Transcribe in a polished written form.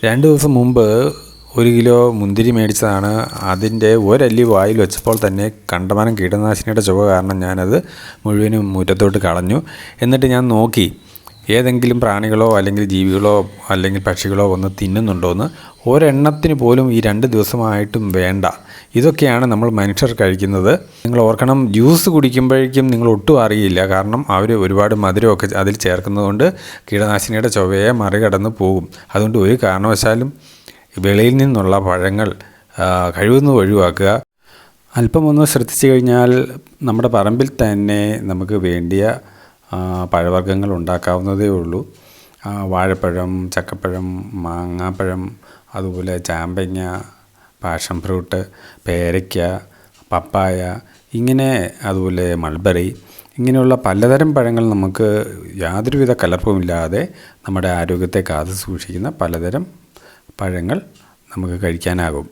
2 ദിവസം മുമ്പ് 1 കിലോ മുന്തിരി മേടിച്ചതാണ്. അതിൻ്റെ ഒരല്ലി വായിൽ വെച്ചപ്പോൾ തന്നെ കണ്ടമാനം കീടനാശിനിയുടെ ചുവ കാരണം ഞാനത് മുഴുവനും മുറ്റത്തോട്ട് കളഞ്ഞു. എന്നിട്ട് ഞാൻ നോക്കി ഏതെങ്കിലും പ്രാണികളോ അല്ലെങ്കിൽ ജീവികളോ അല്ലെങ്കിൽ പക്ഷികളോ വന്ന് തിന്നുന്നുണ്ടോയെന്ന്. ഒരെണ്ണത്തിന് പോലും ഈ 2 ദിവസമായിട്ടും വേണ്ട. ഇതൊക്കെയാണ് നമ്മൾ മനുഷ്യർ കഴിക്കുന്നത്. നിങ്ങൾ ഓർക്കണം, ജ്യൂസ് കുടിക്കുമ്പോഴേക്കും നിങ്ങൾ ഒട്ടും അറിയില്ല. കാരണം അവർ ഒരുപാട് മധുരമൊക്കെ അതിൽ ചേർക്കുന്നതുകൊണ്ട് കീടനാശിനിയുടെ ചുവയെ മറികടന്ന് പോകും. അതുകൊണ്ട് ഒരു കാരണവശാലും വെളിയിൽ നിന്നുള്ള പഴങ്ങൾ കഴിവതും ഒഴിവാക്കുക. അല്പമൊന്ന് ശ്രദ്ധിച്ചു കഴിഞ്ഞാൽ നമ്മുടെ പറമ്പിൽ തന്നെ നമുക്ക് വേണ്ടിയ പഴവർഗ്ഗങ്ങൾ ഉണ്ടാക്കാവുന്നതേ ഉള്ളൂ. വാഴപ്പഴം, ചക്കപ്പഴം, മാങ്ങാപ്പഴം, അതുപോലെ ചാമ്പങ്ങ, പാഷൻ ഫ്രൂട്ട്, പേരയ്ക്ക, പപ്പായ, ഇങ്ങനെ അതുപോലെ മൾബറി, ഇങ്ങനെയുള്ള പലതരം പഴങ്ങൾ നമുക്ക് യാതൊരുവിധ കലർപ്പുമില്ലാതെ നമ്മുടെ ആരോഗ്യത്തെ കാത്തു സൂക്ഷിക്കുന്ന പലതരം പഴങ്ങൾ നമുക്ക് കഴിക്കാനാകും.